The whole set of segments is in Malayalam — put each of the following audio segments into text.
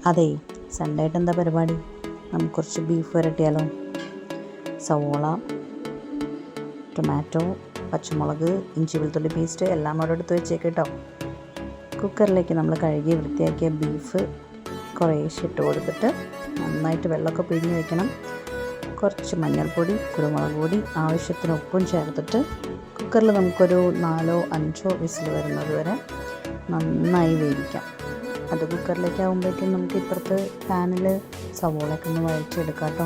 അതെ, സൺഡേ ആയിട്ട് എന്താ പരിപാടി? നമുക്ക് കുറച്ച് ബീഫ് വരട്ടിയാലോ? സവോള, ടൊമാറ്റോ, പച്ചമുളക്, ഇഞ്ചി വെളുത്തുള്ളി പേസ്റ്റ് എല്ലാം അവിടെ എടുത്ത് വെച്ചേക്ക് കേട്ടോ. കുക്കറിലേക്ക് നമ്മൾ കഴുകി വൃത്തിയാക്കിയ ബീഫ് കുറേശ്ശെ ഇട്ട് കൊടുത്തിട്ട് നന്നായിട്ട് വെള്ളമൊക്കെ പിഴിഞ്ഞ് വെക്കണം. കുറച്ച് മഞ്ഞൾപ്പൊടി, കുരുമുളക് പൊടി, ആവശ്യത്തിന് ഉപ്പും ചേർത്തിട്ട് കുക്കറിൽ നമുക്കൊരു 4-5 വിസിൽ വരുന്നത് വരെ നന്നായി വേവിക്കാം. അത് കുക്കറിലേക്ക് ആകുമ്പോഴേക്കും നമുക്ക് ഇപ്പുറത്ത് പാനിൽ സവോളയൊക്കെ ഒന്ന് വഴച്ചെടുക്കാം കേട്ടോ.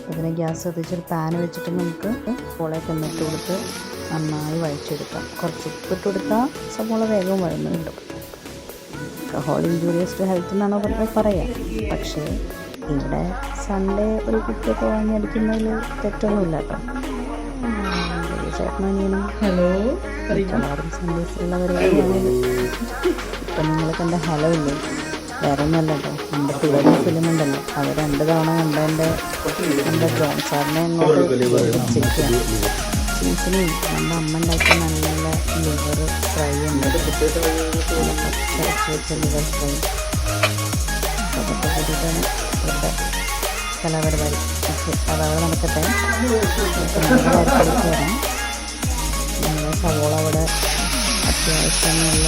അതിന് ഗ്യാസ് കത്തിച്ചൊരു പാൻ വെച്ചിട്ട് നമുക്ക് സവോളയൊക്കെ ഒന്ന് ഇട്ട് കൊടുത്ത് നന്നായി വഴച്ചെടുക്കാം. കുറച്ച് ഉപ്പിട്ട് കൊടുത്താൽ സവോള വേഗം വഴന്ന് കിട്ടും. ആൽക്കഹോൾ ഇൻജൂറിയസ് ടു ഹെൽത്ത് എന്നാണ് പറയാം. പക്ഷേ ഇവിടെ സൺഡേ ഒരു കുട്ടിയൊക്കെ വാങ്ങി അടിക്കുന്നതിൽ തെറ്റൊന്നുമില്ല കേട്ടോ. ചേട്ടനും ഹലോ സൺഡേസിലുള്ളവരെയാണ്. ഇപ്പം നിങ്ങൾ കണ്ട ഹലോ ഇല്ലേ, വേറെ ഒന്നുമല്ല കേട്ടോ, നമ്മുടെ പിള്ളേരുടെ ഫിലിം ഉണ്ടല്ലോ, അത് 2 തവണ കണ്ടതിൻ്റെ നമ്മുടെ ജോൺ സാറിനെ അങ്ങോട്ട് വെച്ചിരിക്കുകയാണ്. ചീസിനെയും നമ്മുടെ അമ്മ ഉണ്ടാക്കിയ നല്ല ലിവർ ഫ്രൈ ഉണ്ട്, പച്ച വെച്ച ലിവർ ഫ്രൈ, അതൊക്കെ കൂട്ടിയിട്ടാണ് ഇവരുടെ കലാപരിപാടി. അതവിടെ നടക്കട്ടെ. വരാം. നമ്മുടെ സവോള അവിടെ അത്യാവശ്യം നല്ല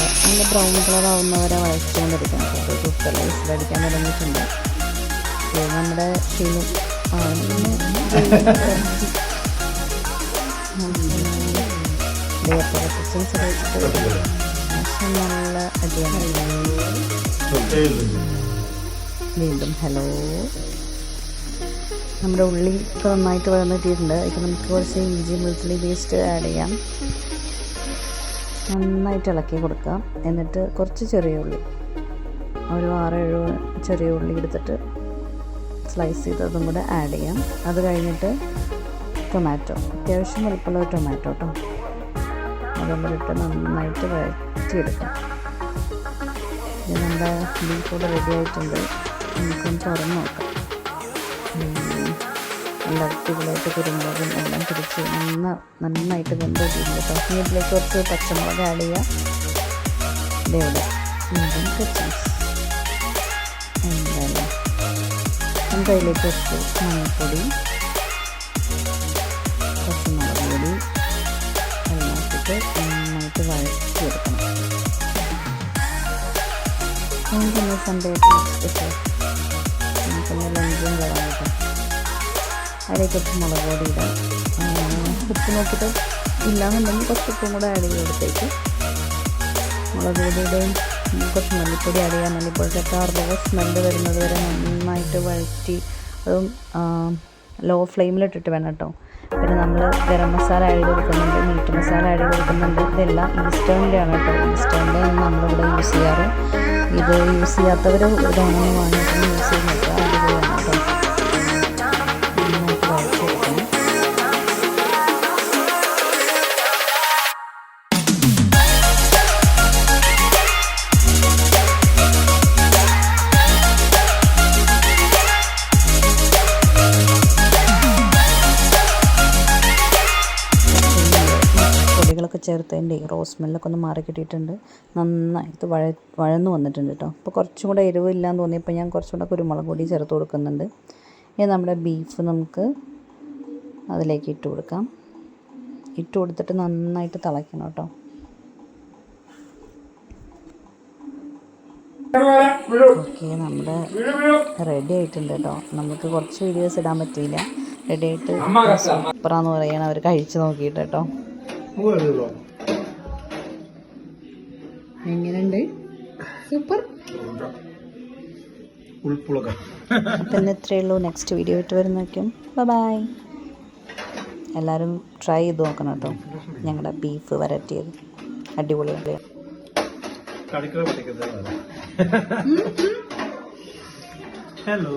ബ്രൗൺ കളർ ആവുന്നവരെ വഴച്ചുകൊണ്ടിരിക്കണം. കുക്കറിൽ വിസിലടിക്കാൻ തുടങ്ങിയിട്ടുണ്ട്. ഇത് നമ്മുടെ ഷീലും നല്ല അടിയാണ്. വീണ്ടും ഹലോ. നമ്മുടെ ഉള്ളി ഇപ്പോൾ നന്നായിട്ട് വഴന്നിട്ടിട്ടുണ്ട്. അതിൽ നമുക്ക് കുറച്ച് ഇഞ്ചി വെളുത്തുള്ളി പേസ്റ്റ് ആഡ് ചെയ്യാം. നന്നായിട്ട് ഇളക്കി കൊടുക്കാം. എന്നിട്ട് കുറച്ച് ചെറിയ ഉള്ളി, ഒരു 6-7 ചെറിയ ഉള്ളി എടുത്തിട്ട് സ്ലൈസ് ചെയ്തതും കൂടെ ആഡ് ചെയ്യാം. അത് കഴിഞ്ഞിട്ട് ടൊമാറ്റോ, അത്യാവശ്യം വലുപ്പമുള്ള ടൊമാറ്റോ കേട്ടോ, അതും കൂടെ ഇട്ട് നന്നായിട്ട് വഴറ്റിയെടുക്കാം. ഇത് നമ്മുടെ ബീഫ് കൂടെ റെഡി ആയിട്ടുണ്ട്. നമുക്കൊന്ന് തുറന്ന് നോക്കാം. നല്ല അടിപൊളിയായിട്ട് കുരുമുളകും എല്ലാം പിടിച്ച് നന്നായിട്ട് വെന്തിട്ടുണ്ട് കേട്ടോ. ഇനി ഇതിലേക്ക് കുറച്ച് പച്ചമുളക് ആഡ് ചെയ്യുക. ഇതേവിടെ എന്തായാലും നമുക്ക് അതിലേക്ക് കുറച്ച് മഞ്ഞൾപ്പൊടി, കുറച്ച് മുളക് പൊടി എല്ലാം ഇട്ടിട്ട് നന്നായിട്ട് വഴറ്റിയെടുക്കണം. നമുക്കൊന്ന് സൺഡേ സ്പെഷ്യൽ നമുക്കൊന്ന് ലഞ്ചും വരാൻ കേട്ടോ. അതിലേക്ക് കുറച്ച് മുളക് പൊടി ഇടാം. ഉപ്പ് നോക്കിയിട്ട് ഇല്ലാന്നുണ്ടെങ്കിൽ കുറച്ച് ഉപ്പും കൂടെ ആഡ് ചെയ്ത് കൊടുത്തേക്ക്. മുളക് പൊടിയുടെയും കുറച്ച് മല്ലിപ്പൊടി ആഡ് ചെയ്യാൻ. മല്ലിപ്പൊടിയൊക്കെ റോ സ്മെല്ല് വരുന്നത് വരെ നന്നായിട്ട് വഴറ്റി, അതും ലോ ഫ്ലെയിമിലിട്ടിട്ട് വേണം കേട്ടോ. പിന്നെ നമ്മൾ ഗരം മസാല ആഡ് ചെയ്ത് കൊടുക്കുന്നുണ്ട്, മീറ്റ് മസാല ആഡ് ചെയ്ത് കൊടുക്കുന്നുണ്ട്. ഇതെല്ലാം ഈസ്റ്റേണിൻ്റെ ആണ് കേട്ടോ. ഈസ്റ്റേണിൻ്റെ നമ്മളിവിടെ യൂസ് ചെയ്യാറ്. ഇത് യൂസ് ചെയ്യാത്തവർ ഇതൊന്നും വാങ്ങിയിട്ട് യൂസ് ചെയ്യുന്നത് അടിപൊളിയാണ് കേട്ടോ. പൊടികളൊക്കെ ചേർത്തതിൻ്റെ റോസ് സ്മെല്ലൊക്കെ ഒന്ന് മാറി കിട്ടിയിട്ടുണ്ട്. നന്നായിട്ട് വഴന്നു വന്നിട്ടുണ്ട് കേട്ടോ. അപ്പോൾ കുറച്ചും കൂടെ എരിവ് ഇല്ലാന്ന് തോന്നിയപ്പോൾ ഞാൻ കുറച്ചും കൂടെ കുരുമുളക് പൊടി ചേർത്ത് കൊടുക്കുന്നുണ്ട്. ഇനി നമ്മുടെ ബീഫ് നമുക്ക് അതിലേക്ക് ഇട്ട് കൊടുക്കാം. ഇട്ട് കൊടുത്തിട്ട് നന്നായിട്ട് തിളയ്ക്കണം കേട്ടോ. ഓക്കെ, നമ്മുടെ റെഡി ആയിട്ടുണ്ട് കേട്ടോ. നമുക്ക് കുറച്ച് വീഡിയോസ് ഇടാൻ പറ്റിയില്ല. റെഡി ആയിട്ട് സൂപ്പറാന്ന് പറയണം അവർ കഴിച്ച് നോക്കിയിട്ട് കേട്ടോ. എങ്ങനെയുണ്ട്? സൂപ്പർ. അപ്പം ഇന്ന് ഇത്രയേ ഉള്ളൂ. നെക്സ്റ്റ് വീഡിയോ ആയിട്ട് വരുന്നേക്കും. ബൈ. എല്ലാവരും ട്രൈ ചെയ്ത് നോക്കണം കേട്ടോ. ഞങ്ങളുടെ ബീഫ് വരട്ടിയത് അടിപൊളിയാണ്. ഹലോ